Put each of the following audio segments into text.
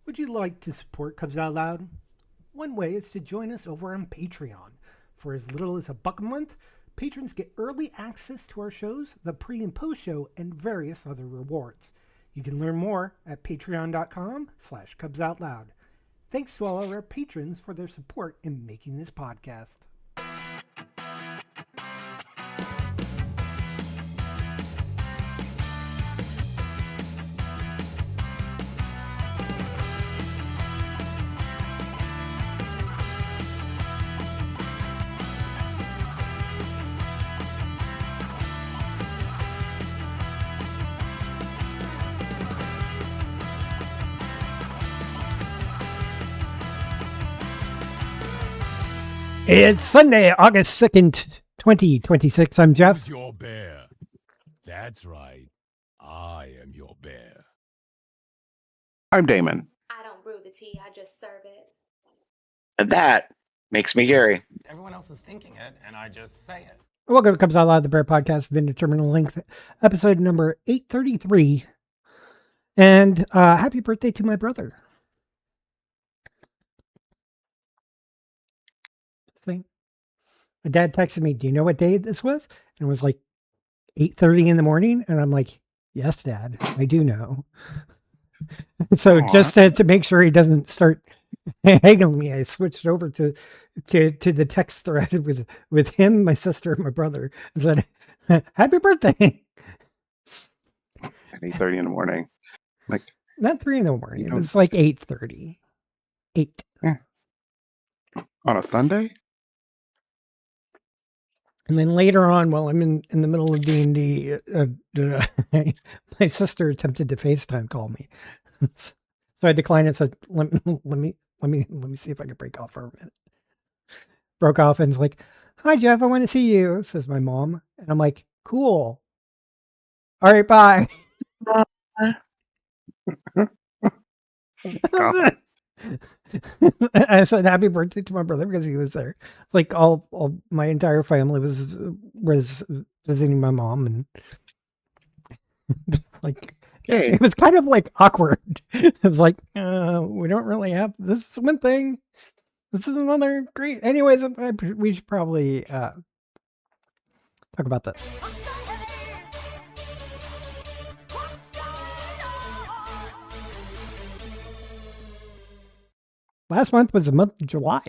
Would you like to support Cubs Out Loud? One way is to join us over on Patreon. For as little as $1 a month, patrons get early access to our shows, the pre and post show, and various other rewards. You can learn more at patreon.com/Cubs Out Loud. Thanks to all of our patrons for their support in making this podcast. It's Sunday, August 2nd, 2026. I'm Jeff. Who's your bear? That's right. I am your bear. I'm Damon. I don't brew the tea, I just serve it. And that makes me Gary. Everyone else is thinking it, and I just say it. Welcome to Cubs Out Loud, the Bear Podcast of Indeterminate Length, episode number 833. And happy birthday to my brother. Thing. My dad texted me, "Do you know what day this was?" And it was like 8:30 in the morning. And I'm like, "Yes, Dad, I do know." So just to make sure he doesn't start haggling me, I switched over to the text thread with him, my sister, and my brother, and said, "Happy birthday." At 8:30 in the morning. Like, not 3 in the morning. It was like 8:30. 8. On a Sunday? And then later on, while I'm in the middle of D&D, my sister attempted to FaceTime call me. So I declined and said, let me see if I can break off for a minute. Broke off and was like, "Hi, Jeff, I want to see you," says my mom. And I'm like, "Cool. All right, bye." I said happy birthday to my brother because he was there. Like all my entire family was visiting my mom, and like it was kind of like awkward. It was like we don't really have this is one thing. This is another great. Anyways, we should probably talk about this. Last month was the month of July.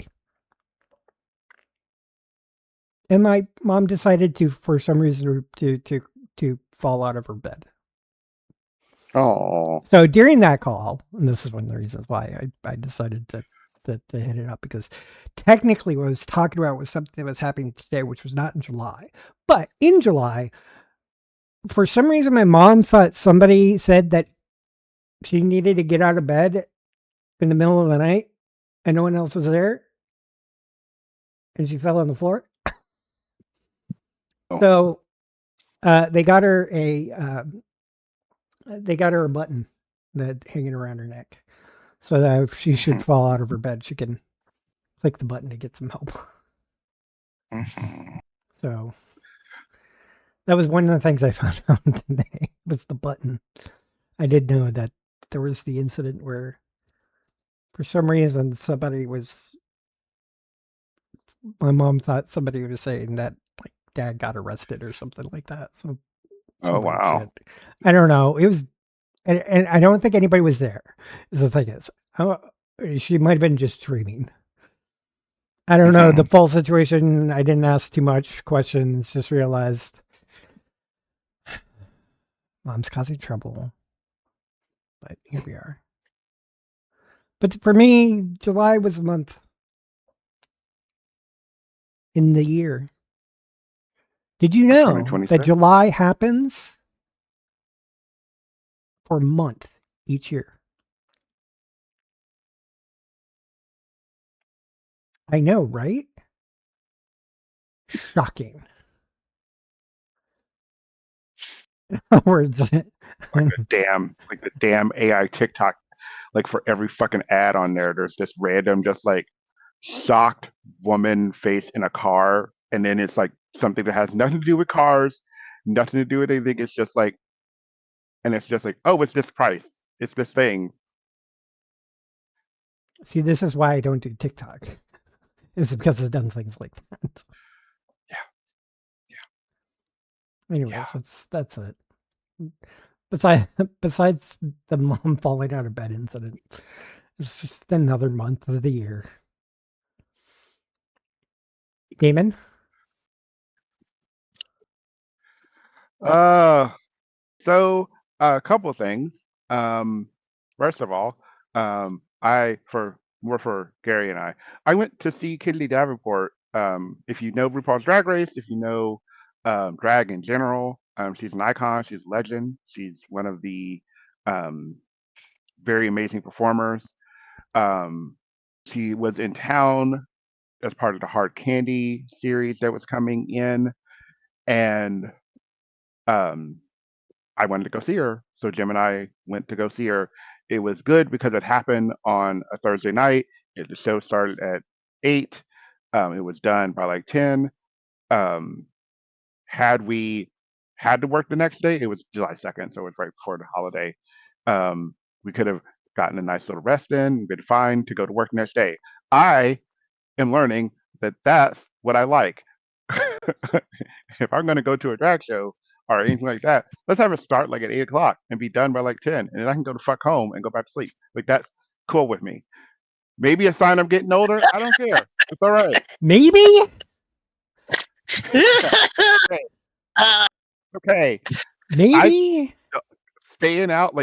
And my mom decided to, for some reason, to fall out of her bed. Oh. So during that call, and this is one of the reasons why I decided to hit it up, because technically what I was talking about was something that was happening today, which was not in July. But in July, for some reason, my mom thought somebody said that she needed to get out of bed in the middle of the night and no one else was there. And she fell on the floor. Oh. So they got her a button that hanging around her neck, so that if she should fall out of her bed, she can click the button to get some help. So that was one of the things I found out today was the button. I did know that there was the incident where, for some reason, my mom thought somebody was saying that like Dad got arrested or something like that. So, oh wow, shit. I don't know. It was, and I don't think anybody was there. The thing is, she might have been just dreaming. I don't know the full situation. I didn't ask too much questions. Just realized Mom's causing trouble. But here we are. But for me, July was a month in the year. Did you know that July happens for a month each year? I know, right? Shocking. Words. like the damn AI TikTok. Like for every fucking ad on there's this random, just like shocked woman face in a car, and then it's like something that has nothing to do with cars, nothing to do with anything. It's just like, and it's just like, oh, it's this price, it's this thing, See, this is why I don't do TikTok. Is because I've done things like that. Anyways, that's it. Besides the mom falling out of bed incident, it's just another month of the year. Damon? So a couple of things. First of all, for Gary and I went to see Kennedy Davenport. If you know RuPaul's Drag Race, if you know drag in general, she's an icon. She's a legend. She's one of the um, very amazing performers. She was in town as part of the Hard Candy series that was coming in, and um, I wanted to go see her. So Jim and I went to go see her. It was good because it happened on a Thursday night. The show started at 8. It was done by like 10. Um, had we had to work the next day, it was July 2nd, so it was right before the holiday. We could have gotten a nice little rest in, been fine to go to work the next day. I am learning that that's what I like. If I'm going to go to a drag show or anything like that, let's have it start like at 8 o'clock and be done by like 10, and then I can go to fuck home and go back to sleep. Like that's cool with me. Maybe a sign I'm getting older. I don't care. It's all right. Maybe? Okay. Maybe? Staying out.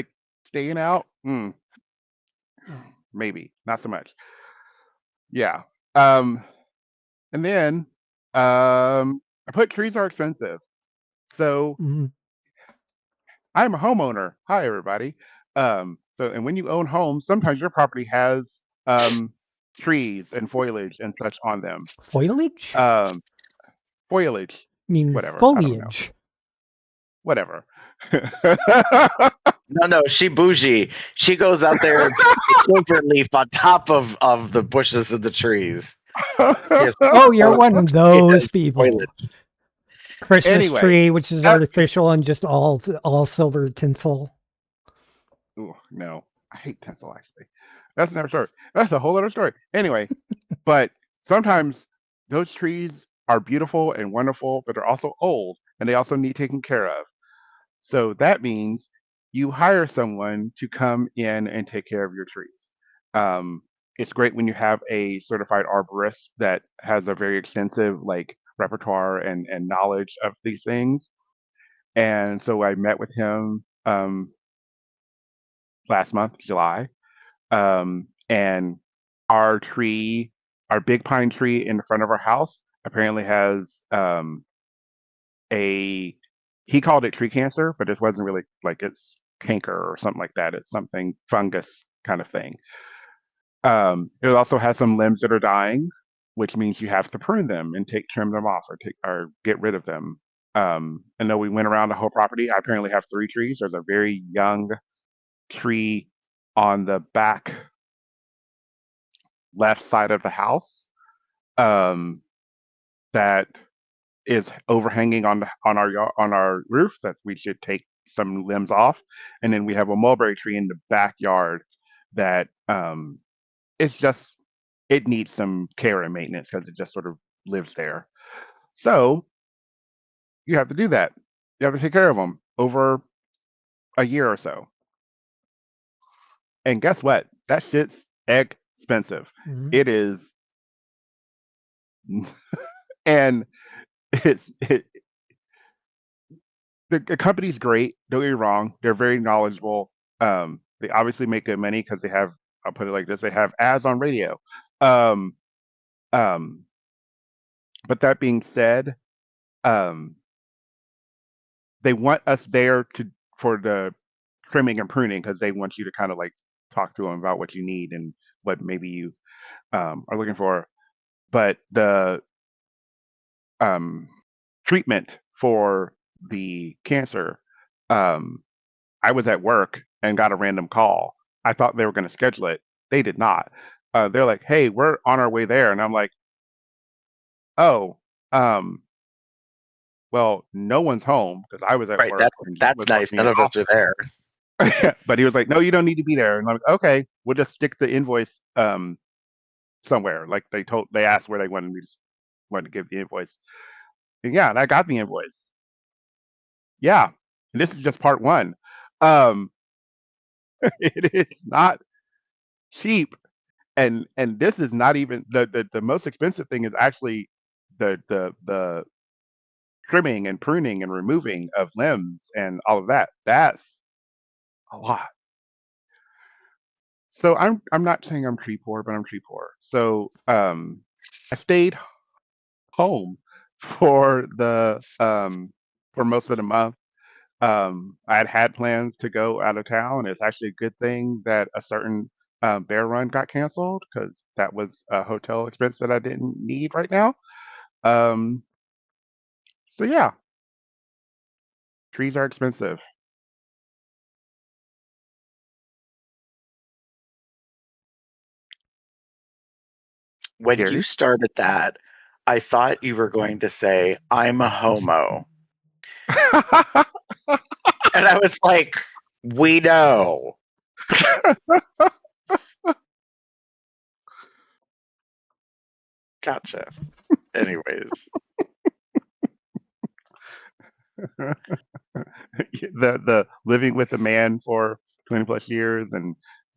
Maybe not so much. Yeah. And then I put trees are expensive. So I'm a homeowner. Hi, everybody. And when you own homes, sometimes your property has trees and foliage and such on them. Foliage? Foliage. I mean, Whatever. foliage. Whatever. No, she bougie. She goes out there and puts a silver leaf on top of the bushes and the trees. Oh, you're one of those people. Foliage. Christmas Anyway, tree, which is artificial and just all silver tinsel. Ooh, no, I hate tinsel. Actually, that's another story. That's a whole other story. Anyway, but sometimes those trees are beautiful and wonderful, but they're also old and they also need taken care of. So that means you hire someone to come in and take care of your trees. It's great when you have a certified arborist that has a very extensive like repertoire and knowledge of these things. And so I met with him last month, July, and our tree, our big pine tree in the front of our house, apparently has a he called it tree cancer, but it wasn't really like it's canker or something like that. It's something fungus kind of thing. It also has some limbs that are dying, which means you have to prune them and trim them off or get rid of them. And though we went around the whole property, I apparently have 3 trees. There's a very young tree on the back left side of the house that is overhanging on our roof that we should take some limbs off, and then we have a mulberry tree in the backyard that it's just it needs some care and maintenance because it just sort of lives there. So you have to do that. You have to take care of them over a year or so. And guess what? That shit's expensive. It is, and the company's great. Don't get me wrong; they're very knowledgeable. They obviously make good money because they have. I'll put it like this: they have ads on radio. Um, um, but that being said, um, they want us there for the trimming and pruning because they want you to kind of like talk to them about what you need and what maybe you are looking for. But the treatment for the cancer, I was at work and got a random call. I thought they were going to schedule it. They did not. They're like, "Hey, we're on our way there," and I'm like, "Oh, well, no one's home because I was at Right, work and Jim that's was nice. working in None the of us are office." there. But he was like, "No, you don't need to be there." And I'm like, "Okay, we'll just stick the invoice somewhere." Like they asked where they wanted to give the invoice. And yeah, and I got the invoice. Yeah, and this is just part one. Um, it is not cheap, and this is not even the most expensive thing is actually the trimming and pruning and removing of limbs and all of that. That's a lot. So I'm not saying I'm tree poor, but I'm tree poor. So I stayed home for the for most of the month. I had plans to go out of town. It's actually a good thing that a certain bear run got canceled because that was a hotel expense that I didn't need right now. Um, so yeah, trees are expensive. When you Gary? started that, I thought you were going to say, "I'm a homo." And I was like, "We know." Gotcha. Anyways, The living with a man for 20 plus years and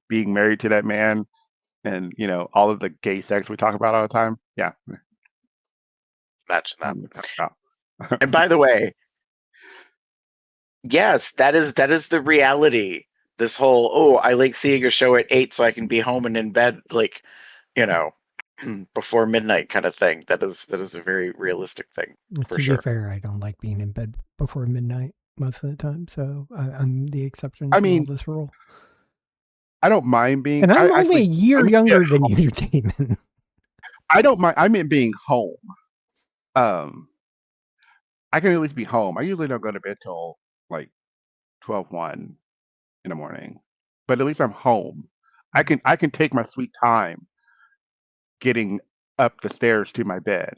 being married to that man and all of the gay sex we talk about all the time. Yeah, imagine I that. know what I'm talking And about. by the way, yes, that is the reality. This whole, oh, I like seeing a show at 8 so I can be home and in bed like, you know, before midnight kind of thing. That is a very realistic thing for To be sure. fair, I don't like being in bed before midnight most of the time, so I'm the exception I to all mean, this rule. I don't mind being. And I I'm only a actually, I year mean, yeah, younger than you, Damon. I don't mind. I mean, being home. Um, I can at least be home. I usually don't go to bed till like 12:01 in the morning, but at least I'm home. I can take my sweet time getting up the stairs to my bed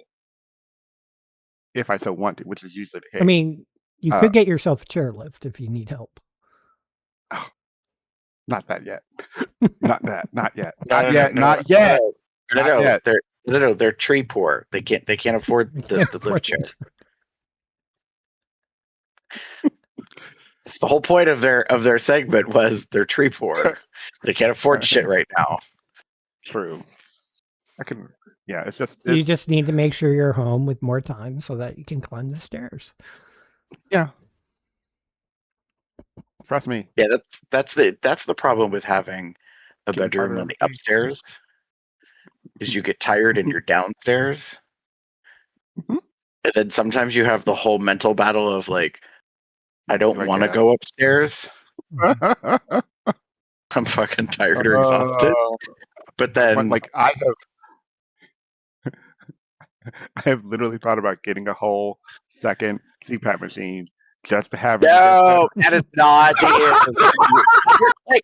if I so want to, which is usually the I case. mean, you Uh, could get yourself a chairlift if you need help. oh, not that yet. Not that. Not yet. No, Not no, no, yet. no, Not yet. no, no, Not no. yet. They're tree poor. They can't afford I the, can't the lift afford chair. it. It's the whole point of their segment was they're tree poor. They can't afford shit right now. True. I can. Yeah. It's just. You It's just need to make sure you're home with more time so that you can climb the stairs. yeah. Trust me. Yeah, that's the problem with having a Getting bedroom farther on every the upstairs is you get tired and you're downstairs. Mhm. And then sometimes you have the whole mental battle of like, I don't Do I want get to up? go upstairs. Mhm. I'm fucking tired or exhausted. Uh, But but then, like I have literally thought about getting a whole second CPAP machine just to have it in case that. no, that is not the answer. You're like,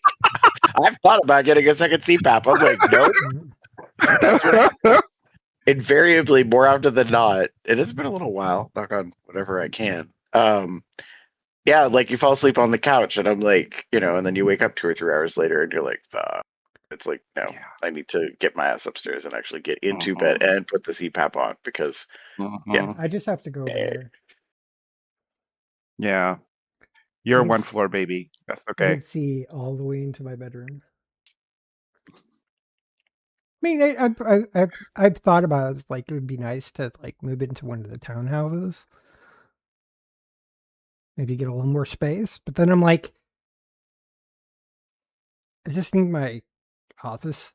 I've thought about getting a second CPAP. I'm like, nope. That's what invariably, more often than not, it has been a little while. Knock on whatever I can. Yeah, like you fall asleep on the couch, and I'm like, and then you wake up 2 or 3 hours later, and you're like, it's like, no, Yeah. I need to get my ass upstairs and actually get into bed Mhm. and put the CPAP on because, yeah, Mhm. I just have to go over eh, there. Yeah. I You're a can, one s- floor baby. That's I okay. can see all the way into my bedroom. I mean, I've thought about it. It's like it would be nice to like move into one of the townhouses, maybe get a little more space. But then I'm like, I just need my office,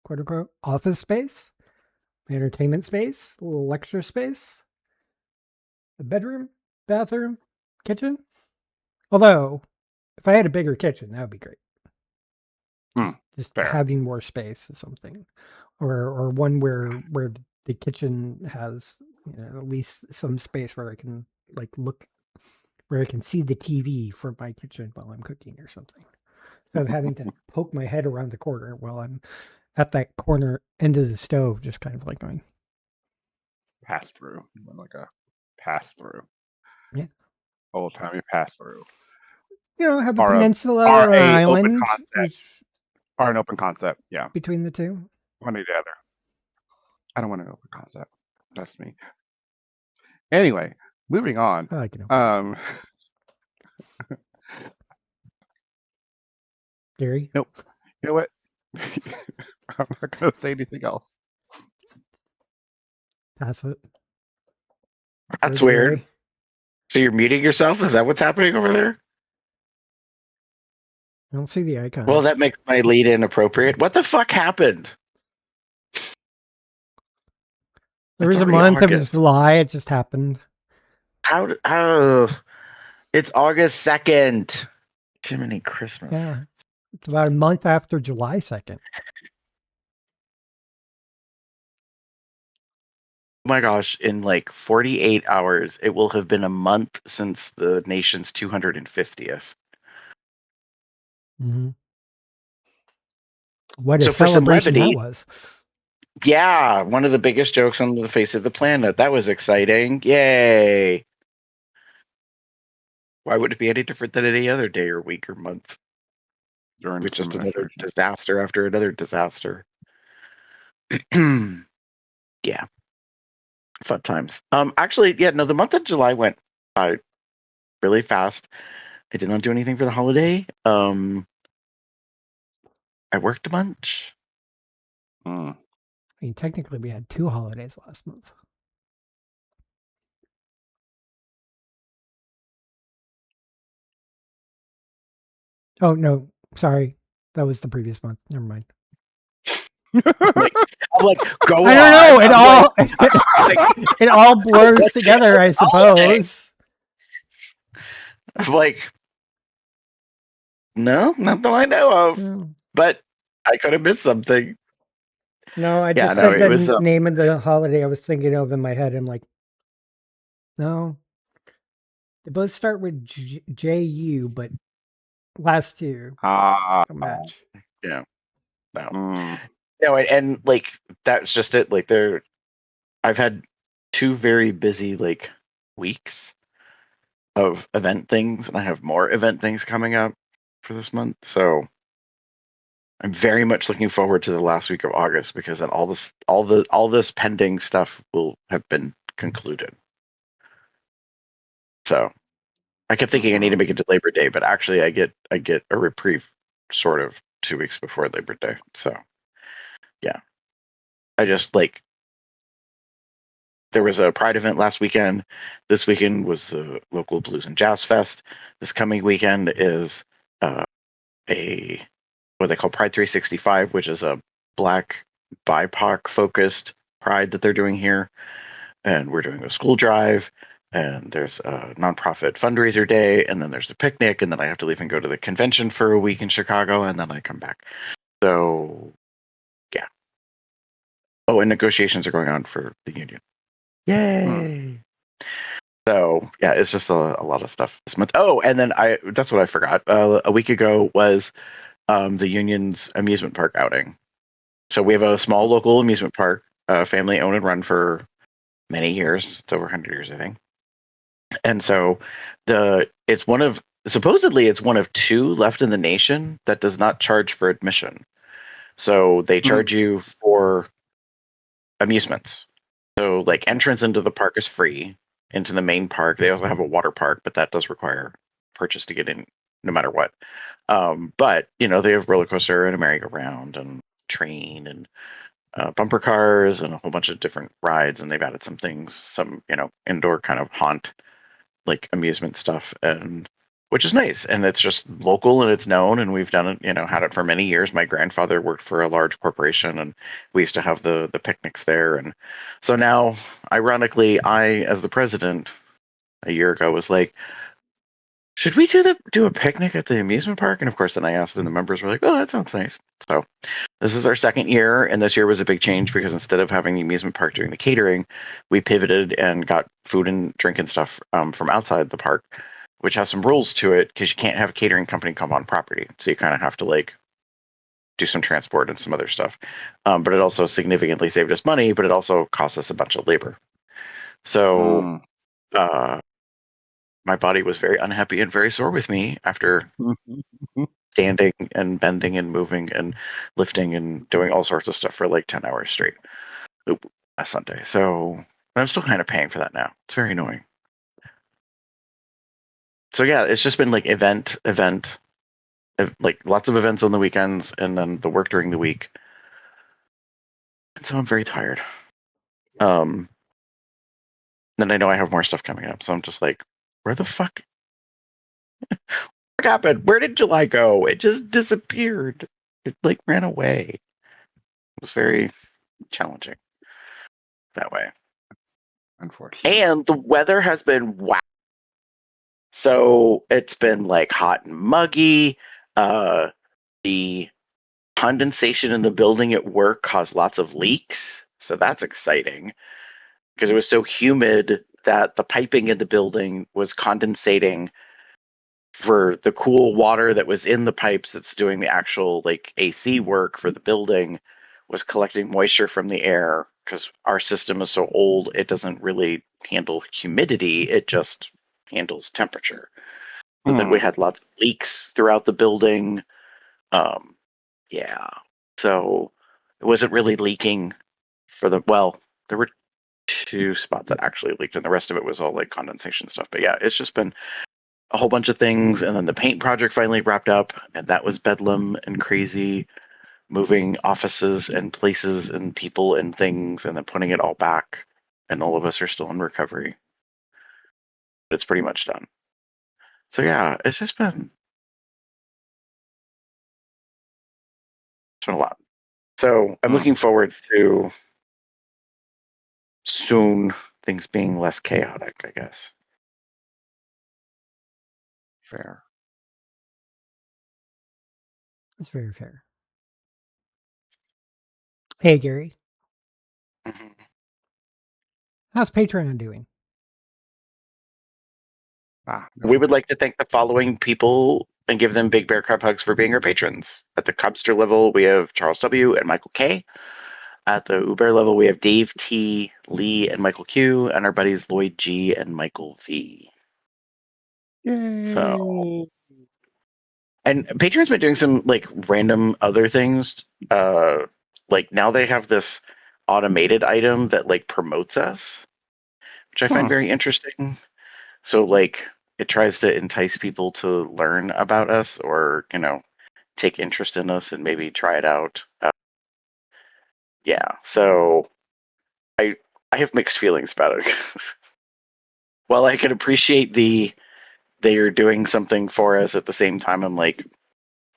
quote unquote, office space, my entertainment space, a little extra space, a bedroom, bathroom, kitchen. Although, if I had a bigger kitchen, that would be great. Hmm. Just Fair. having more space or something, or one where the kitchen has at least some space where I can like look where I can see the TV from my kitchen while I'm cooking or something. Instead of having to poke my head around the corner while I'm at that corner end of the stove, just kind of like going, Pass through. You want like a pass through. yeah. Old timey pass through. have a Are peninsula are or an a open island concept. Are an open concept. Yeah, between the two. one or the other. I don't want an open concept. That's me. Anyway, moving on. I like an open. Um, Gary? nope. You know what? I'm not gonna say anything else. Pass it. That's Go to weird. Gary. So you're muting yourself? Is that what's happening over there? I don't see the icon. Well, that makes my lead inappropriate. What the fuck happened? there It's was a already month of August. July. It just happened. It's August 2nd. Jiminy Christmas. Yeah. It's about a month after July 2nd. Oh my gosh, in like 48 hours, it will have been a month since the nation's 250th. Mm-hmm. What a So for some celebration that levity, was. yeah, one of the biggest jokes on the face of the planet. That was exciting. Yay. Why would it be any different than any other day or week or month? During With this just another administration. disaster after another disaster. Yeah. Fun times. Actually, yeah, no, the month of July went by really fast. I did not do anything for the holiday. I worked a bunch. Mm. I mean, technically, we had 2 holidays last month. Oh, no. Sorry. That was the previous month. Never mind. I'm like, go on. I don't know. It I'm all like, it all blurs what's together, I the holiday? suppose. I'm like, no, not that I know of. No, But I could have missed something. no, I Yeah, just no, said it the was. name of the holiday I was thinking of in my head. I'm like, no. They both start with J-U, but last 2 don't match. Yeah, no, Mm. no, and like that's just it. Like I've had 2 very busy like weeks of event things, and I have more event things coming up for this month. So I'm very much looking forward to the last week of August because then all this pending stuff will have been concluded. So I kept thinking I need to make it to Labor Day, but actually I get a reprieve sort of 2 weeks before Labor Day. So yeah, I just like there was a Pride event last weekend. This weekend was the local Blues and Jazz Fest. This coming weekend is a what they call Pride 365, which is a Black BIPOC focused Pride that they're doing here. And we're doing a school drive, and there's a nonprofit fundraiser day, and then there's a picnic, and then I have to leave and go to the convention for a week in Chicago, and then I come back. So, yeah. Oh, and negotiations are going on for the union. Yay! So, yeah, it's just a lot of stuff this month. Oh, and then that's what I forgot. A week ago was the union's amusement park outing. So we have a small local amusement park, family owned and run for many years. It's over 100 years, I think. And so supposedly it's one of 2 left in the nation that does not charge for admission. So they charge you for amusements. So like entrance into the park is free, into the main park. They also have a water park, but that does require purchase to get in no matter what. But they have roller coaster and a merry-go-round and train and bumper cars and a whole bunch of different rides, and they've added some things, some indoor kind of haunt like amusement stuff, and which is nice, and it's just local and it's known, and we've done it, had it for many years. My grandfather worked for a large corporation, and we used to have the picnics there, and so now, ironically, I, as the president, a year ago was like, should we do a picnic at the amusement park? And of course, then I asked, and the members were like, "Oh, that sounds nice." So this is our second year, and this year was a big change because instead of having the amusement park doing the catering, we pivoted and got food and drink and stuff from outside the park, which has some rules to it because you can't have a catering company come on property. So you kind of have to like do some transport and some other stuff. But it also significantly saved us money, but it also cost us a bunch of labor. So my body was very unhappy and very sore with me after standing and bending and moving and lifting and doing all sorts of stuff for like 10 hours straight last Sunday. So I'm still kind of paying for that now. It's very annoying. So yeah, it's just been like event, like lots of events on the weekends and then the work during the week. And so I'm very tired. Then I know I have more stuff coming up. So I'm just like, where the fuck? What happened? Where did July go? It just disappeared. It like ran away. It was very challenging that way. Unfortunately. And the weather has been wow. So it's been like hot and muggy. The condensation in the building at work caused lots of leaks. So that's exciting because it was so humid that the piping in the building was condensating for the cool water that was in the pipes that's doing the actual like AC work for the building was collecting moisture from the air because our system is so old it doesn't really handle humidity, it just handles temperature. So then we had lots of leaks throughout the building. Yeah. So it wasn't really leaking for there were 2 spots that actually leaked and the rest of it was all like condensation stuff. But yeah, it's just been a whole bunch of things, and then the paint project finally wrapped up, and that was bedlam and crazy, moving offices and places and people and things, and then putting it all back. And all of us are still in recovery. But it's pretty much done. So yeah, it's been a lot. So I'm looking forward to soon things being less chaotic, I guess. Fair. That's very fair. Hey, Gary. Mm-hmm. How's Patreon doing? We would like to thank the following people and give them big bear cub hugs for being our patrons. At the Cubster level, we have Charles W. and Michael K. At the Uber level, we have Dave T, Lee, and Michael Q, and our buddies Lloyd G and Michael V. Yay. So, and Patreon's been doing some like random other things. Like now they have this automated item that like promotes us, which I find very interesting. So like it tries to entice people to learn about us or, take interest in us and maybe try it out. Yeah. So I have mixed feelings about it. While I can appreciate they are doing something for us at the same time, I'm like,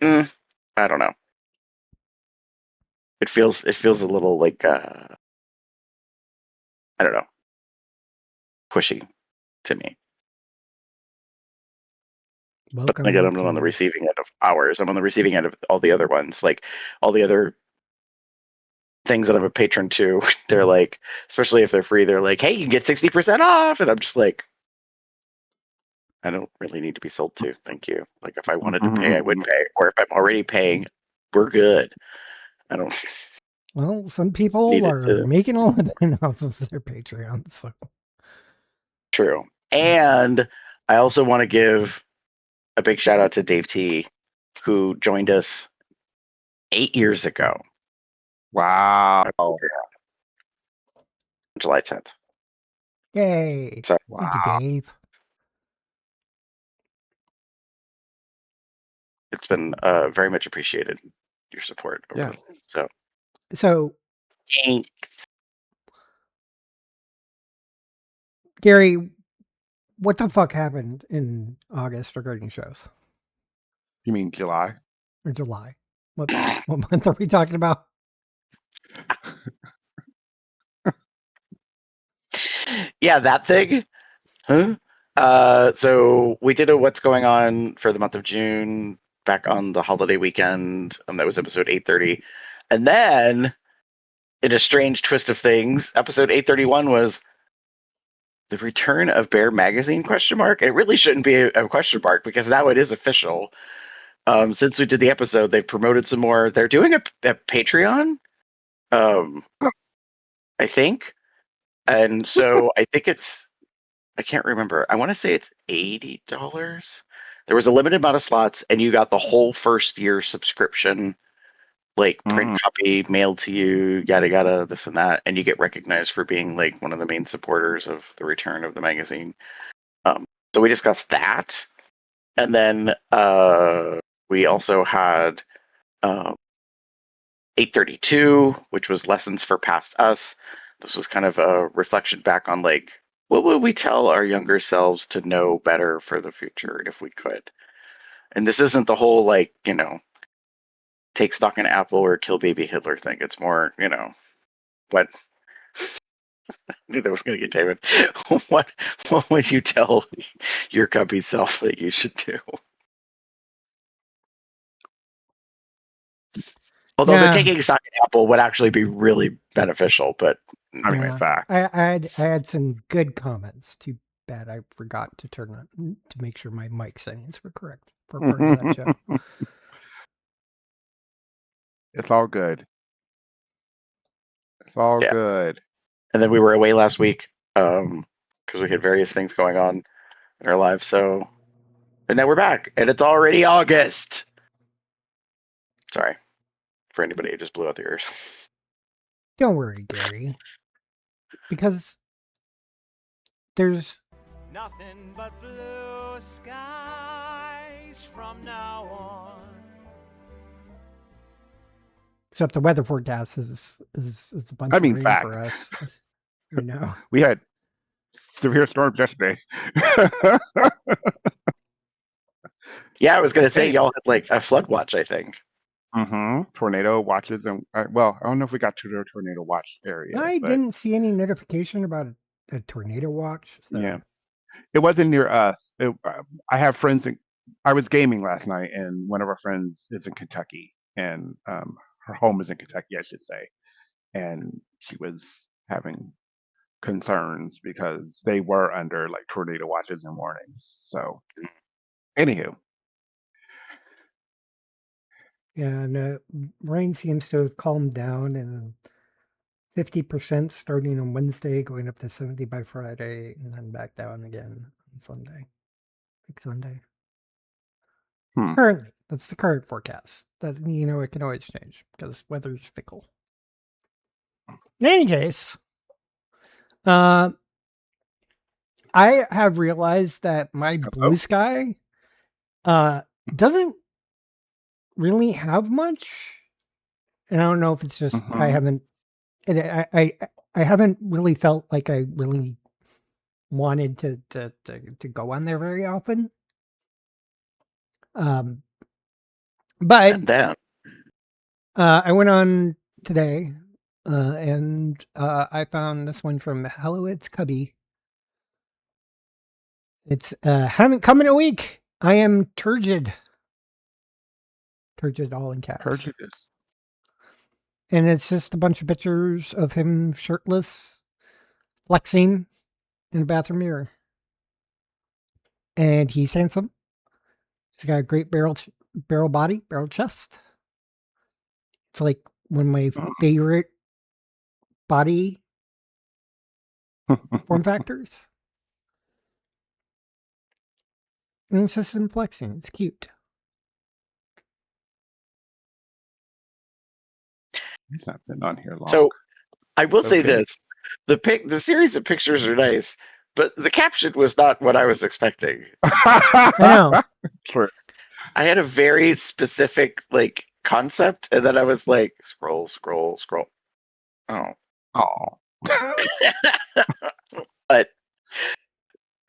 I don't know. It feels a little like I don't know, pushy to me. But Welcome again, I'm not on the to receiving end of ours. I'm on the receiving end of all the other ones, like all the other things that I'm a patron to. They're like, especially if they're free, they're like, hey, you can get 60% off, and I'm just like, I don't really need to be sold to. Thank you. Like if I wanted to pay, I would pay. Or if I'm already paying, we're good. I don't. Well, some people Need it are to- making a living off of their Patreon, so True. And I also want to give a big shout out to Dave T, who joined us 8 years ago. Wow. July 10th. yay! So, Thank you, Dave. it's been very much appreciated, your support. Yeah. So, Thanks. Gary, what the fuck happened in August regarding shows You mean July? or July? What month are we talking about? Yeah, that thing. Huh? So we did a what's going on for the month of June back on the holiday weekend. That was episode 830. And then, in a strange twist of things, episode 831 was the return of Bear Magazine ? And it really shouldn't be a question mark because now it is official. Since we did the episode, they've promoted some more. They're doing a Patreon, I think. And so I think it's I can't remember. I want to say it's $80. There was a limited amount of slots, and you got the whole first year subscription, like print copy mailed to you, yada yada, this and that, and you get recognized for being like one of the main supporters of the return of the magazine. So we discussed that, and then we also had 832, which was lessons for past us. This was kind of a reflection back on like what would we tell our younger selves to know better for the future if we could. And this isn't the whole like take stock in Apple or kill baby Hitler thing. It's more what I knew that was going to get David. what would you tell your cubby self that you should do? Although the taking stock in Apple would actually be really beneficial, but I mean, fact. I had some good comments. Too bad I forgot to turn on to make sure my mic settings were correct for part of that show. It's all good. It's all good. And then we were away last week because we had various things going on in our lives. So, and now we're back, and it's already August. Sorry for anybody who just blew out their ears. Don't worry, Gary, because there's nothing but blue skies from now on. Except the weather forecast is a bunch of rain for us. We had severe storms yesterday. Yeah, I was gonna say y'all had like a flood watch, I think. Tornado watches, and well, I don't know if we got to the tornado watch area. I didn't see any notification about a tornado watch. So. Yeah, it wasn't near us. I have friends. I was gaming last night, and one of our friends is in Kentucky, and her home is in Kentucky, I should say, and she was having concerns because they were under like tornado watches and warnings. So, anywho. Yeah, and rain seems to have calmed down, and 50% starting on Wednesday, going up to 70 by Friday, and then back down again on Sunday. Big Sunday. Currently, that's the current forecast. That it can always change because weather's fickle. In any case, I have realized that my blue sky doesn't really have much, and I don't know if it's just I haven't really felt like I really wanted to go on there very often. But I went on today, and I found this one from Hello It's Cubby. It's haven't come in a week. I am turgid. Turgid all in caps. Turgid. And it's just a bunch of pictures of him shirtless, flexing in a bathroom mirror. And he's handsome. He's got a great barrel body, barrel chest. It's like one of my favorite body form factors. And it's just him flexing. It's cute. He's not been on here long. So I will say this: the series of pictures are nice, but the caption was not what I was expecting. I know. True. I had a very specific like concept, and then I was like, scroll. Oh. But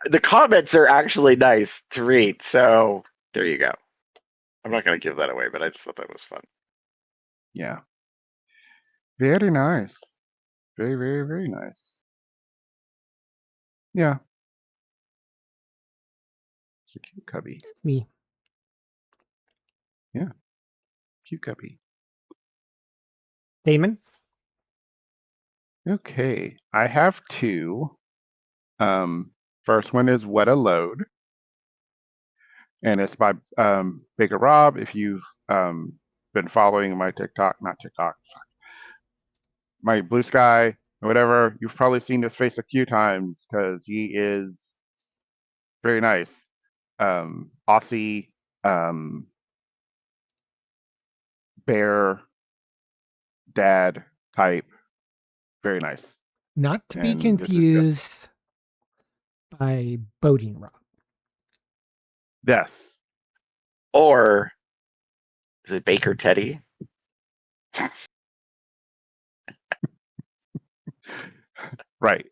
the comments are actually nice to read, so there you go. I'm not going to give that away, but I just thought that was fun. Yeah. Very nice. Very, very, very nice. Yeah. It's a cute cubby. Me. Yeah. Cute cubby. Damon? Okay. I have two. First one is What a Load. And it's by Bigger Rob. If you've been following my my Blue Sky, whatever, you've probably seen his face a few times because he is Very nice. Aussie bear dad type. Very nice. Not to be And this is just confused by boating Rob. yes. Or is it Baker Teddy? Right.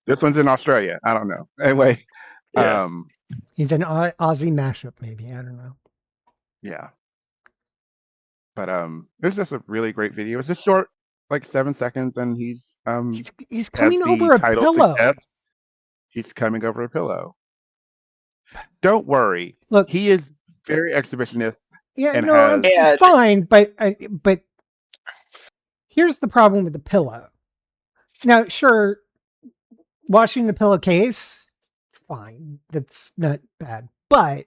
This one's in Australia. I don't know. Anyway, Yeah. He's an Aussie mashup, maybe. I don't know. yeah. But it's just a really great video. It's just short, like 7 seconds, and he's He's as coming the over a title pillow. suggests, he's coming over a pillow. Don't worry. Look, He is very exhibitionist yeah, and no, has it's fine, but here's the problem with the pillow. Now, sure, washing the pillowcase, fine, that's not bad, but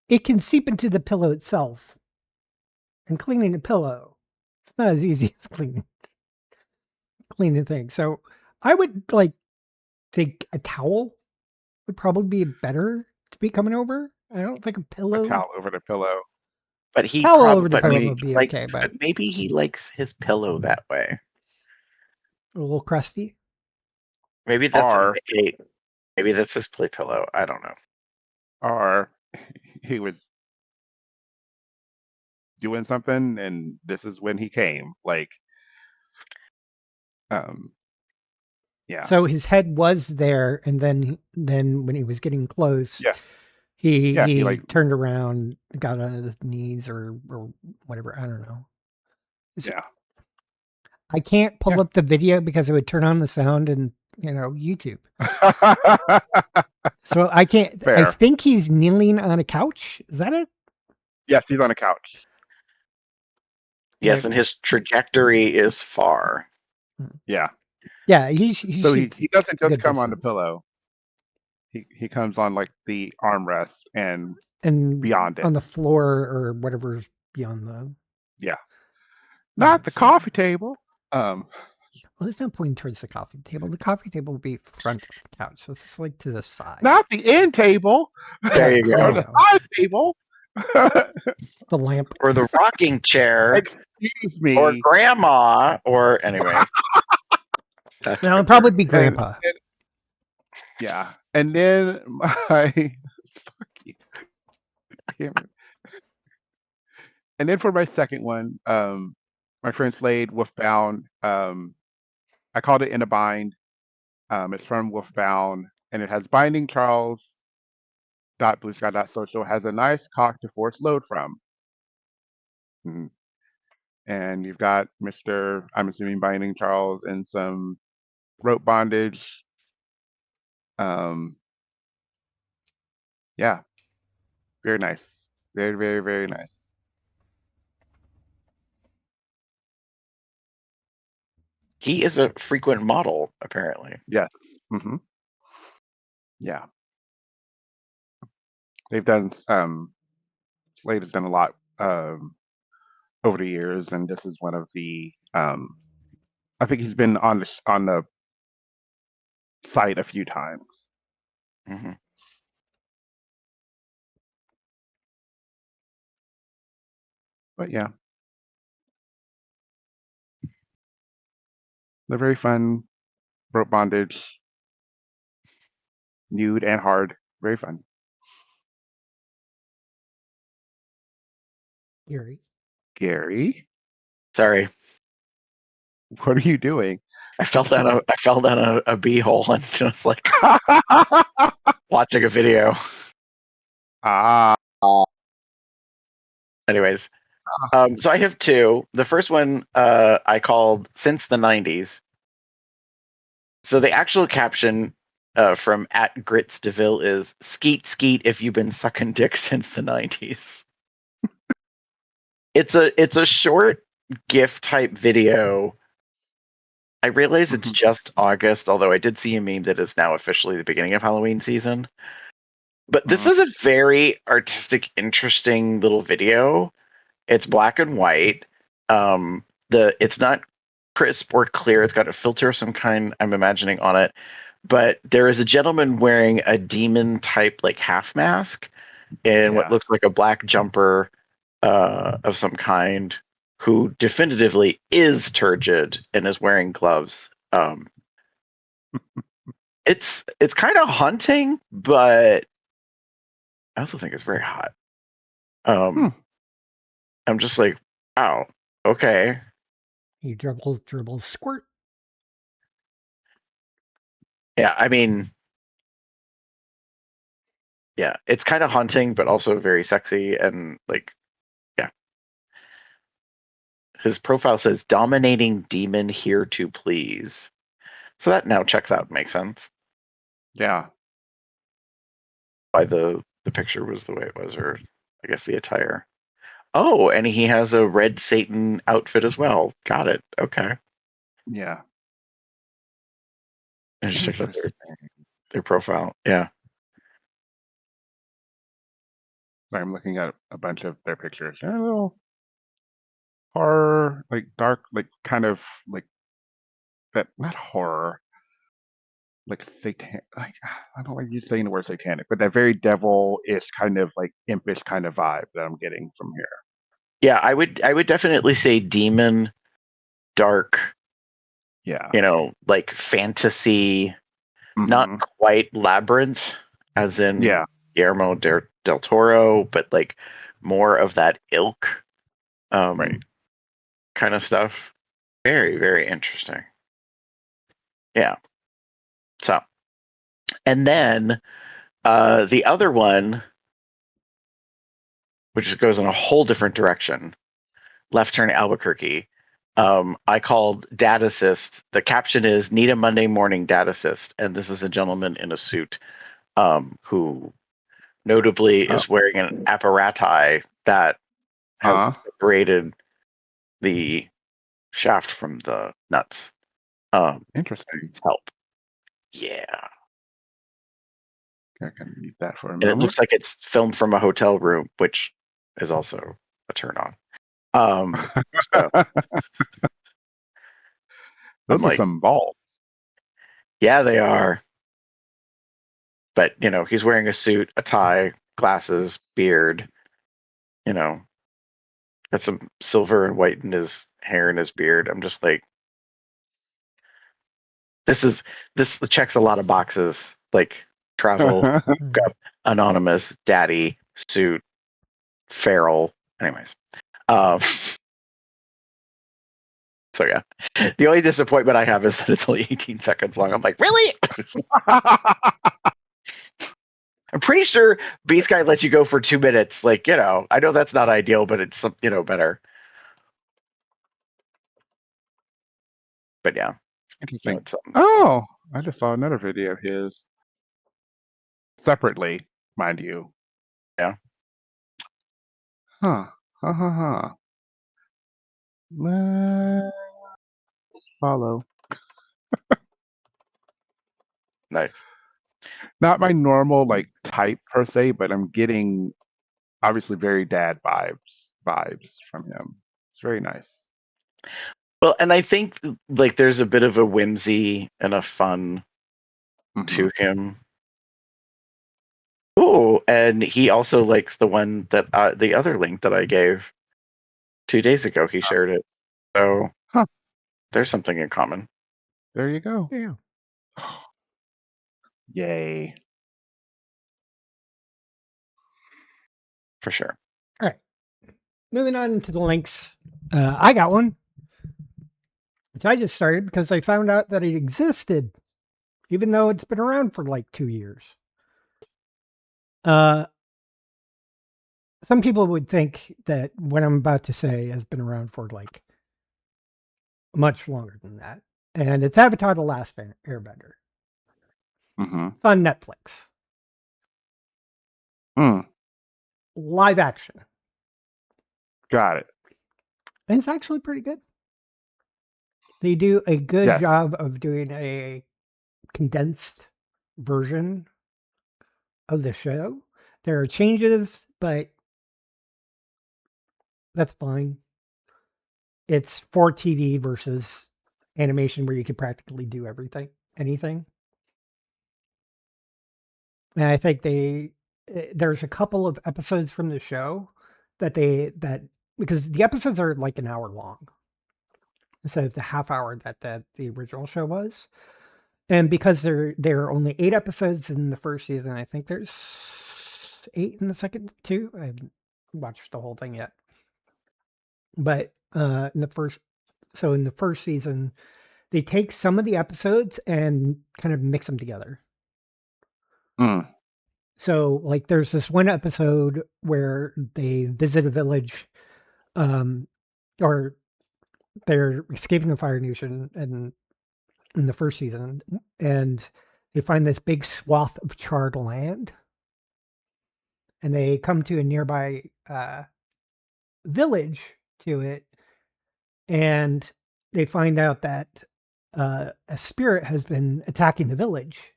it can seep into the pillow itself, and cleaning a pillow, it's not as easy as cleaning things. So I would think a towel would probably be better to be coming over. I don't think a pillow. a towel over the pillow. But he Towel probably over the pillow would be okay, but maybe he likes his pillow that way. a little crusty. Maybe that's Or maybe that's his play pillow. I don't know. or he was doing something and this is when he came. Like yeah. So his head was there, and then when he was getting close, Yeah. he like turned around, got on his knees or whatever. I don't know. yeah. I can't pull Yeah. up the video because it would turn on the sound and YouTube. So I can't. Fair. I think he's kneeling on a couch. Is that it? Yes, he's on a couch. Yes, and his trajectory is far. Yeah. Yeah, he So he doesn't just good come on the distance. pillow. He comes on like the armrest and beyond it. On the floor or whatever's beyond the. Yeah. Not the coffee table. Well, it's not pointing towards the coffee table. The coffee table would be front of the couch, so it's just like to the side. Not the end table. There you go. Or the side table. The lamp. Or the rocking chair. Excuse me. Or grandma. Or anyways. No, it'd probably be grandpa. Yeah. And then and then for my second one, my friend Slade, Wolfbound. I called it In a Bind. It's from Wolfbound, and it has binding Charles. .bluesky.social has a nice cock to force load from. And you've got Mr. I'm assuming binding Charles in some rope bondage. Yeah. Very nice. Very, very, very nice. He is a frequent model, apparently. Yes. Yeah. They've done Slade has done a lot over the years, and this is one of the I think he's been on the site a few times. But yeah, they're very fun. Rope bondage, nude and hard, very fun. Gary, sorry. What are you doing? I fell down a bee hole and just like watching a video. Anyways, so I have two. The first one I called Since the 90s. So the actual caption from @GritsDeVille is "Skeet skeet if you've been sucking dick since the 90s." It's a short GIF type video. I realize it's just August, although I did see a meme that is now officially the beginning of Halloween season. But this is a very artistic, interesting little video. It's black and white. It's not crisp or clear. It's got a filter of some kind, I'm imagining, on it. but there is a gentleman wearing a demon type like half mask and what Yeah. looks like a black jumper of some kind, who definitively is turgid and is wearing gloves. It's kind of haunting, but I also think it's very hot. I'm just like, wow, okay. You dribble, squirt. Yeah, I mean, yeah, it's kind of haunting, but also very sexy and like, yeah. His profile says dominating demon here to please. So that now checks out, makes sense. Yeah. Why the picture was the way it was, or I guess the attire. Oh, and he has a red Satan outfit as well. Got it. Okay. Yeah. I just checked out Interesting. their profile. Yeah. I'm looking at a bunch of their pictures. They're a little horror, like dark, like kind of like that. Not horror, like satan. Like I don't like you saying the word satanic, but that very devil-ish kind of like impish kind of vibe that I'm getting from here. Yeah, I would definitely say demon, dark, Yeah. like fantasy, not Mhm. quite labyrinth, as in Yeah. Guillermo del Toro, but like more of that ilk Right. kind of stuff. Very, very interesting. Yeah. So, and then the other one, which goes in a whole different direction, Left Turn Albuquerque. I called Dad Assist. The caption is "Need a Monday morning Dad Assist," and this is a gentleman in a suit who notably Oh. is wearing an apparati that has separated the shaft from the nuts. Interesting. Help. Yeah. I can use that for a And it moment. looks like it's filmed from a hotel room, which is also a turn on. So Those I'm are like, some balls. yeah, they are. But, he's wearing a suit, a tie, glasses, beard, got some silver and white in his hair and his beard. I'm just like, this checks a lot of boxes, like travel, anonymous, daddy, suit, feral. Anyways. So yeah, the only disappointment I have is that it's only 18 seconds long. I'm like, really? I'm pretty sure Beast Guy lets you go for 2 minutes. Like, I know that's not ideal, but it's better. But yeah, Interesting. it's something. Oh, I just saw another video of his. Separately, mind you. Yeah. Huh. Ha ha ha. Let's follow. Nice. Not my normal like type per se, but I'm getting obviously very dad vibes from him. It's very nice. Well, and I think like there's a bit of a whimsy and a fun to him. Oh, and he also likes the one that the other link that I gave 2 days ago. He shared it, so there's something in common. There you go. Yeah. Yay. For sure. All right. Moving on to the links. I got one, which I just started because I found out that it existed, even though it's been around for like 2 years. Some people would think that what I'm about to say has been around for like much longer than that. And it's Avatar: The Last Airbender. It's on Netflix. Live action. Got it. And it's actually pretty good. They do a good job of doing a condensed version of the show. There are changes, but that's fine. It's for TV versus animation where you can practically do anything. And I think there's a couple of episodes from the show that because the episodes are like an hour long instead of the half hour that the original show was. And because there are only 8 episodes in the first season, I think there's 8 in the second too. I haven't watched the whole thing yet. But in the first season, they take some of the episodes and kind of mix them together. Mm. So like there's this one episode where they visit a village, or they're escaping the Fire Nation and in the first season, and they find this big swath of charred land, and they come to a nearby village to it, and they find out that a spirit has been attacking the village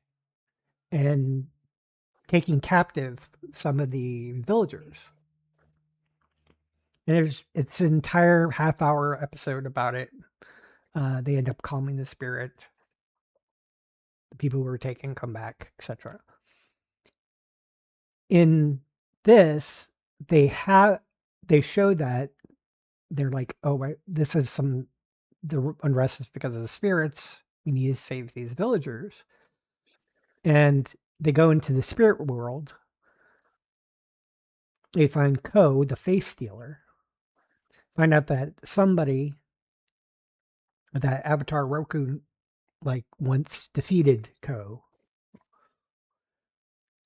and taking captive some of the villagers. And it's an entire half-hour episode about it. They end up calming the spirit. The people who were taken come back, etc. In this, they show that they're like, oh, right, this is the unrest is because of the spirits. We need to save these villagers. And they go into the spirit world. They find Ko, the face stealer. Find out that that Avatar Roku, like once defeated Ko.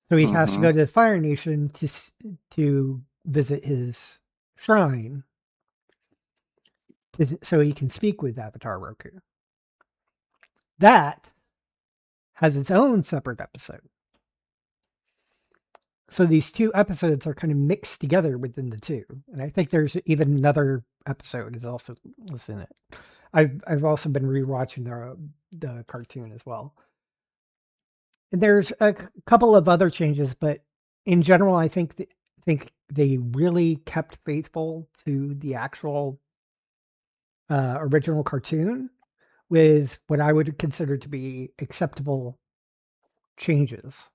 So he has to go to the Fire Nation to visit his shrine, so he can speak with Avatar Roku. That has its own separate episode. So these 2 episodes are kind of mixed together within the 2, and I think there's even another episode is also in it. I've also been rewatching the cartoon as well. And there's a couple of other changes, but in general, I think they really kept faithful to the actual original cartoon with what I would consider to be acceptable changes.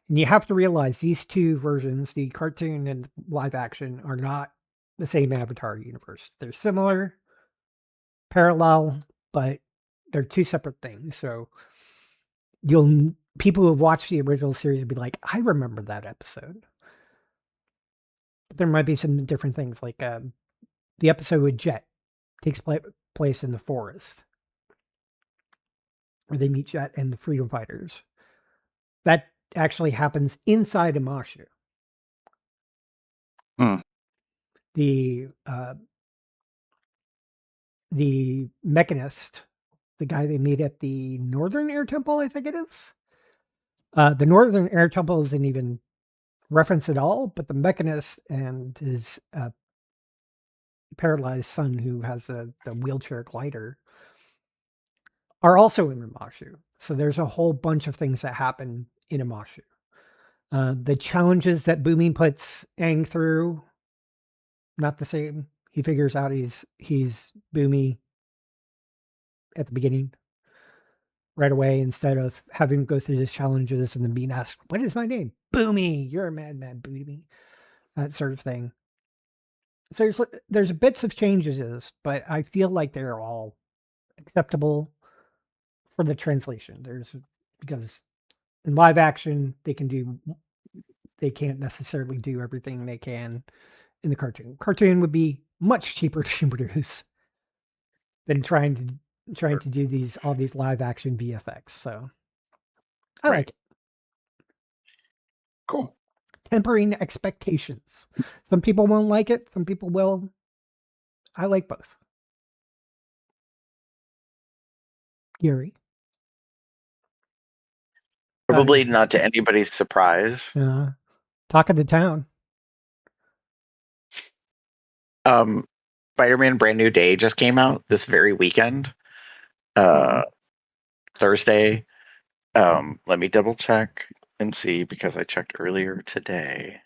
And you have to realize these 2 versions, the cartoon and live action, are not the same Avatar universe. They're similar, parallel, but they're 2 separate things. So people who have watched the original series will be like, I remember that episode. But there might be some different things, like the episode with Jet takes place in the forest, where they meet Jet and the freedom fighters. That actually happens inside a Mashu. Mm. The mechanist, the guy they meet at the Northern Air Temple, I think it is. The Northern Air Temple isn't even referenced at all, but the mechanist and his paralyzed son, who has the wheelchair glider, are also in Amashu. So there's a whole bunch of things that happen in Amashu. The challenges that Boomy puts Aang through, not the same. He figures out he's Boomy at the beginning right away, instead of having to go through these challenges and then being asked, what is my name? Boomy, you're a madman, Boomy. That sort of thing. So there's bits of changes, but I feel like they're all acceptable for the translation. Because in live action, they can't necessarily do everything they can in the cartoon. Cartoon would be much cheaper to produce than trying to do all these live action VFX. So I like it. Cool. Tempering expectations. Some people won't like it. Some people will. I like both. Gary. Probably not to anybody's surprise. Talk of the town. Spider-Man Brand New Day just came out this very weekend. Thursday. Let me double check and see, because I checked earlier today.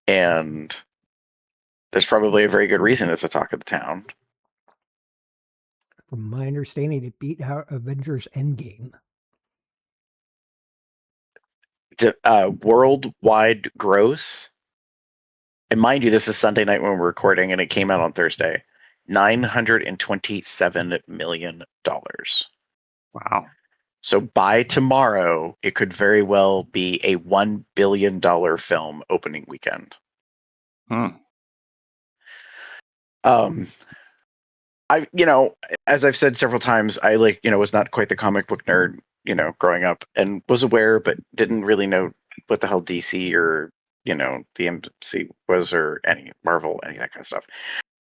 And there's probably a very good reason it's a talk of the town. From my understanding, it beat out Avengers Endgame. worldwide gross, and mind you, this is Sunday night when we're recording, and it came out on Thursday. $927 million. Wow. So by tomorrow, it could very well be a $1 billion film opening weekend. Hmm. I, as I've said several times, I was not quite the comic book nerd, growing up, and was aware, but didn't really know what the hell DC or, the MC was, or any Marvel, any of that kind of stuff.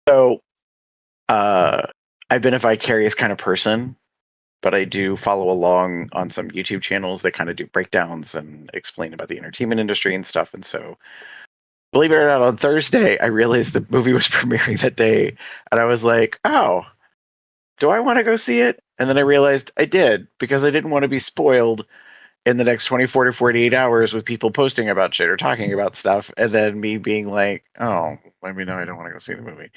So, I've been a vicarious kind of person, but I do follow along on some YouTube channels that kind of do breakdowns and explain about the entertainment industry and stuff. And so, believe it or not, on Thursday, I realized the movie was premiering that day, and I was like, oh, do I want to go see it? And then I realized I did, because I didn't want to be spoiled in the next 24 to 48 hours with people posting about shit or talking about stuff, and then me being like, oh, maybe no, I don't want to go see the movie.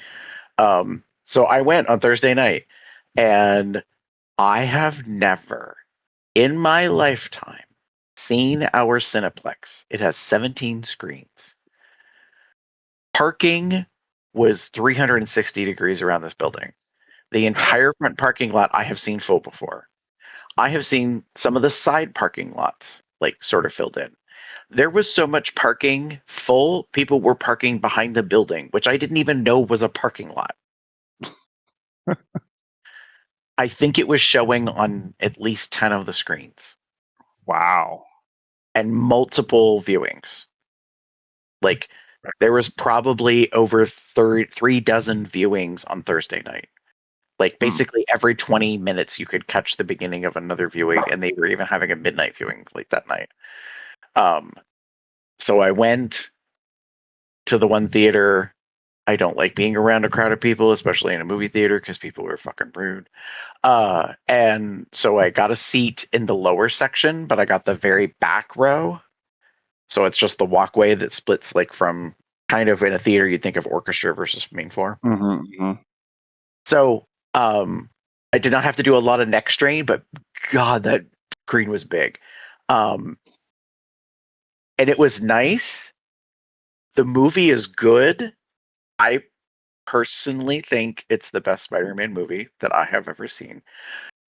So I went on Thursday night, and I have never in my lifetime seen our Cineplex. It has 17 screens. Parking was 360 degrees around this building. The entire front parking lot I have seen full before. I have seen some of the side parking lots, sort of filled in. There was so much parking full, people were parking behind the building, which I didn't even know was a parking lot. I think it was showing on at least 10 of the screens. Wow. And multiple viewings. There was probably over 3 dozen viewings on Thursday night. Basically every 20 minutes you could catch the beginning of another viewing, and they were even having a midnight viewing late that night. So I went to the one theater. I don't like being around a crowd of people, especially in a movie theater, because people were fucking rude. And so I got a seat in the lower section, but I got the very back row. So it's just the walkway that splits from kind of in a theater you'd think of orchestra versus main floor. Mm-hmm. So I did not have to do a lot of neck strain, but God, that screen was big. And it was nice. The movie is good. I personally think it's the best Spider-Man movie that I have ever seen.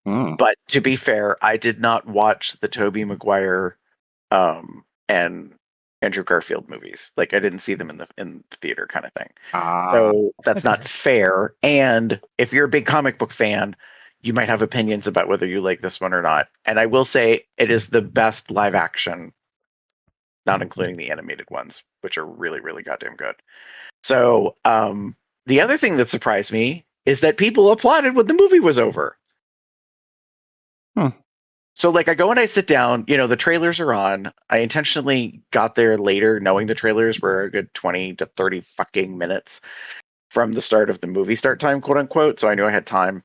But to be fair, I did not watch the Tobey Maguire and Andrew Garfield movies. I didn't see them in the theater kind of thing. So that's not fair. And if you're a big comic book fan, you might have opinions about whether you like this one or not. And I will say it is the best live action, not including the animated ones, which are really, really goddamn good. So the other thing that surprised me is that people applauded when the movie was over. So I go and I sit down, the trailers are on. I intentionally got there later knowing the trailers were a good 20 to 30 fucking minutes from the start of the movie start time, quote unquote. So I knew I had time.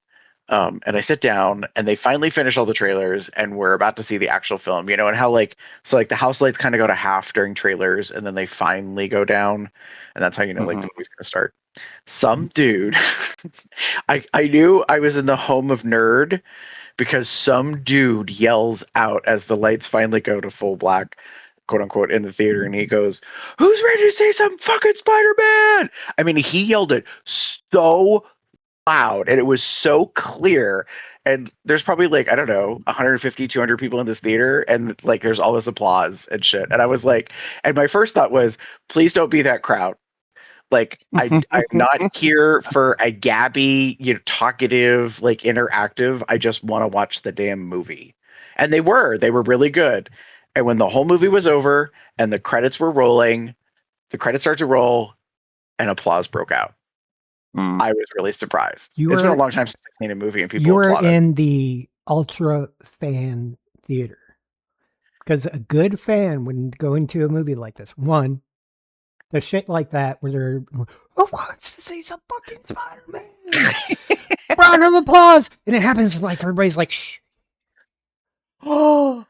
And I sit down and they finally finish all the trailers and we're about to see the actual film, and how the house lights kind of go to half during trailers and then they finally go down. And that's how the movie's going to start. Some dude, I knew I was in the home of nerd, because some dude yells out as the lights finally go to full black, quote unquote, in the theater, and he goes, "Who's ready to see some fucking Spider-Man?" I mean, he yelled it so loud, and it was so clear. And there's probably 150, 200 people in this theater, and there's all this applause and shit. And I was and my first thought was, please don't be that crowd. I'm not here for a gabby, talkative, interactive. I just want to watch the damn movie. And they were really good. And when the whole movie was over and the credits were rolling, the credits started to roll and applause broke out. I was really surprised. It's been a long time since I've seen a movie and people applauded. You were in the ultra fan theater. Because a good fan, when going to a movie like this, one, the shit like that where they're, "Who wants to see some fucking Spider-Man?" Round of applause, and it happens everybody's shh. Oh,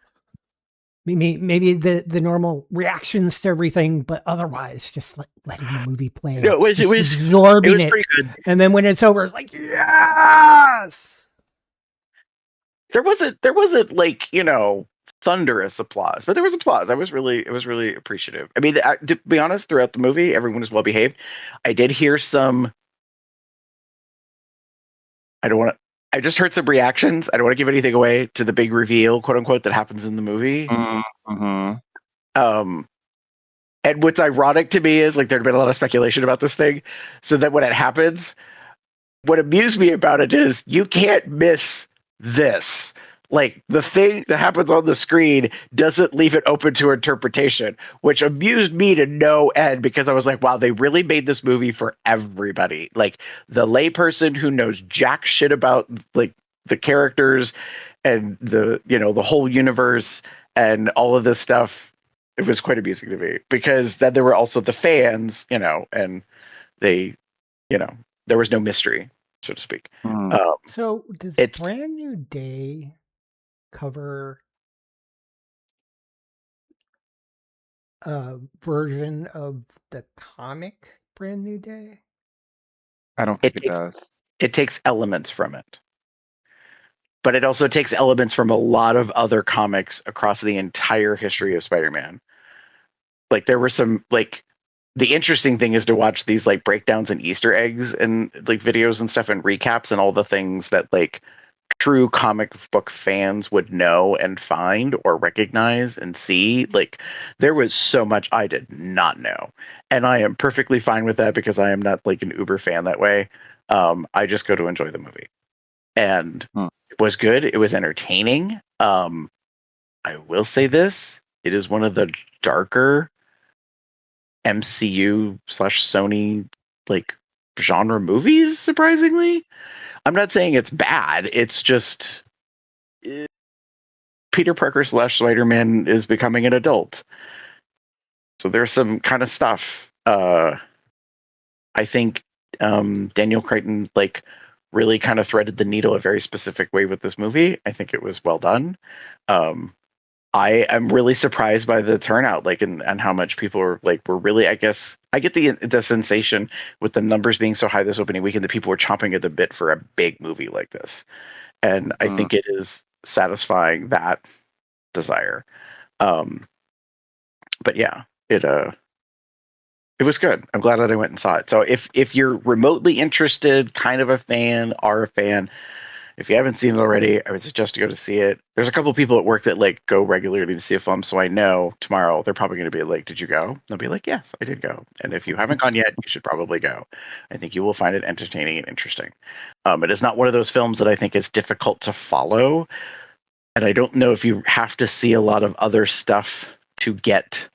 maybe the normal reactions to everything, but otherwise just letting the movie play. No, it was absorbing it. Pretty good. And then when it's over, it's yes. There wasn't thunderous applause, but there was applause. It was really appreciative. I mean, to be honest, throughout the movie, everyone was well behaved. I did hear some. I don't want to. I just heard some reactions. I don't want to give anything away to the big reveal, quote unquote, that happens in the movie. Mm-hmm. And what's ironic to me is like there'd been a lot of speculation about this thing, so that when it happens, what amused me about it is you can't miss this. Like the thing that happens on the screen doesn't leave it open to interpretation, which amused me to no end because I was like, wow, they really made this movie for everybody. Like the layperson who knows jack shit about like the characters and the whole universe and all of this stuff. It was quite amusing to me because then there were also the fans, and they, there was no mystery, so to speak. So does it's- Brand New Day cover a version of the comic Brand New Day? I don't think it does. It takes elements from it, but it also takes elements from a lot of other comics across the entire history of Spider-Man. Like there were some like the interesting thing is to watch these like breakdowns and Easter eggs and like videos and stuff and recaps and all the things that like true comic book fans would know and find or recognize and see. Like there was so much I did not know, and I am perfectly fine with that because I am not like an uber fan that way. I just go to enjoy the movie, and it was good. It was entertaining. I will say this: it is one of the darker MCU/Sony like genre movies. Surprisingly, I'm not saying it's bad. It's just Peter Parker / Spider-Man is becoming an adult. So there's some kind of stuff. I think Daniel Cretton like really kind of threaded the needle a very specific way with this movie. I think it was well done. I am really surprised by the turnout, like, and how much people were really. I guess I get the sensation with the numbers being so high this opening weekend that people were chomping at the bit for a big movie like this, and I think it is satisfying that desire. But yeah, it was good. I'm glad that I went and saw it. So if you're remotely interested, kind of a fan, are a fan. If you haven't seen it already, I would suggest to go to see it. There's a couple of people at work that like go regularly to see a film, so I know tomorrow they're probably going to be like, "Did you go?" They'll be like, "Yes, I did go." And if you haven't gone yet, you should probably go. I think you will find it entertaining and interesting. It is not one of those films that I think is difficult to follow, and I don't know if you have to see a lot of other stuff to get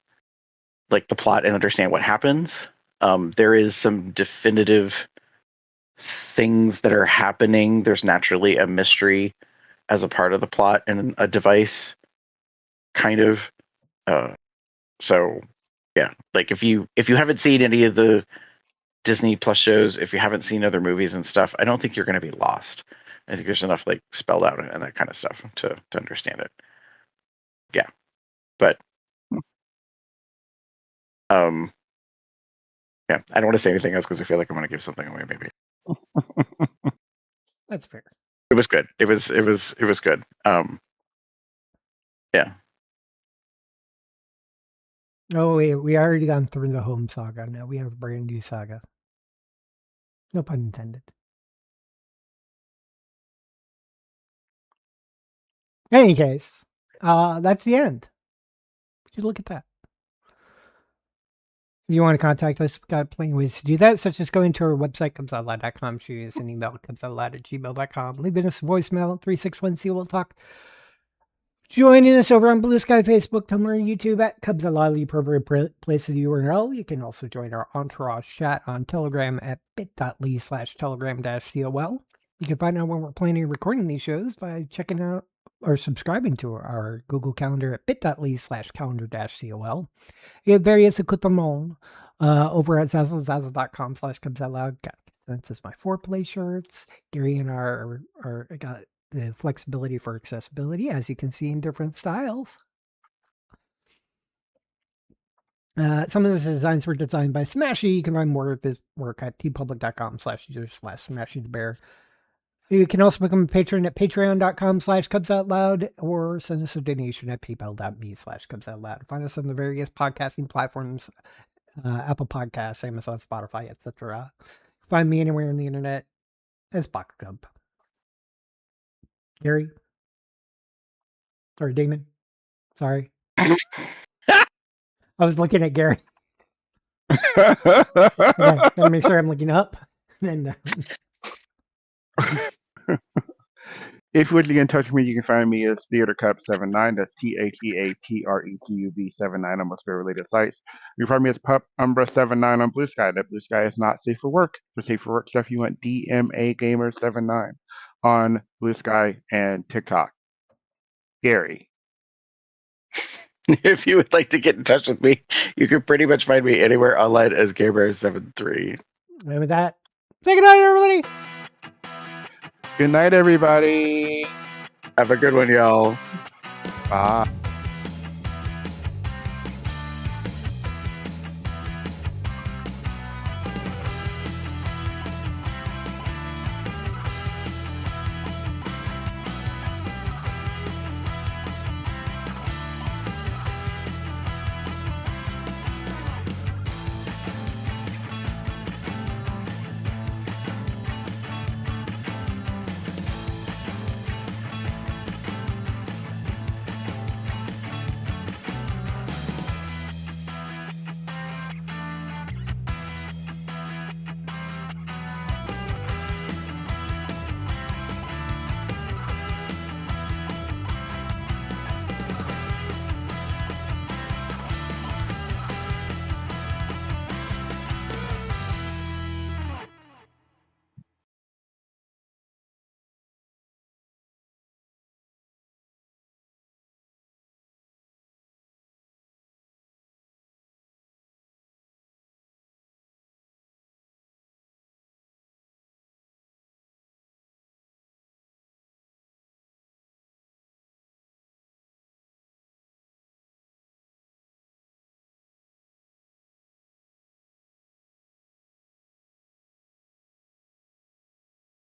like the plot and understand what happens. There is some definitive things that are happening. There's naturally a mystery as a part of the plot and a device, kind of. So yeah, like if you haven't seen any of the Disney Plus shows, if you haven't seen other movies and stuff, I don't think you're going to be lost. I think there's enough like spelled out and that kind of stuff to understand it. Yeah, but yeah, I don't want to say anything else because I feel like I'm going to give something away. Maybe That's fair. it was good. It was good. Yeah. Oh, we already gone through the home saga. Now we have a brand new saga. No pun intended. In any case, that's the end. Would you look at that? If you want to contact us, we've got plenty of ways to do that, such as going to our website, cubsoutlad.com, shoot us an email at cubsoutlad@gmail.com, leaving us a voicemail at 361-see-we'll-talk. Joining us over on Blue Sky, Facebook, Tumblr, and YouTube at Cubs Out Loud, the appropriate place of the URL. You can also join our entourage chat on Telegram at bit.ly/telegram-col. You can find out when we're planning and recording these shows by checking out or subscribing to our Google Calendar at bit.ly/calendar-col. You have various accoutrements over at zazzle.com/cubsoutloud. Got Consensus My Foreplay shirts. Gary and our got the flexibility for accessibility, as you can see in different styles. Some of the designs were designed by Smashy. You can find more of his work at tpublic.com/user/Smashy the Bear. You can also become a patron at patreon.com/cubsoutloud or send us a donation at paypal.me/cubsoutloud. Find us on the various podcasting platforms, Apple Podcasts, Amazon, Spotify, etc. Find me anywhere on the internet as Box Cub. Gary? Sorry, Damon? Sorry. I was looking at Gary. Gotta make sure I'm looking up. And If you would like to get in touch with me, you can find me as TheaterCub79. That's TheaterCub79 on most of related sites. You can find me as Pup Umbra79 on Blue Sky. That Blue Sky is not safe for work. For safe for work stuff, you want DMA Gamer79 on Blue Sky and TikTok. Gary. If you would like to get in touch with me, you can pretty much find me anywhere online as Gamer73. and with that, say goodnight, everybody. Good night, everybody. Have a good one, y'all. Bye.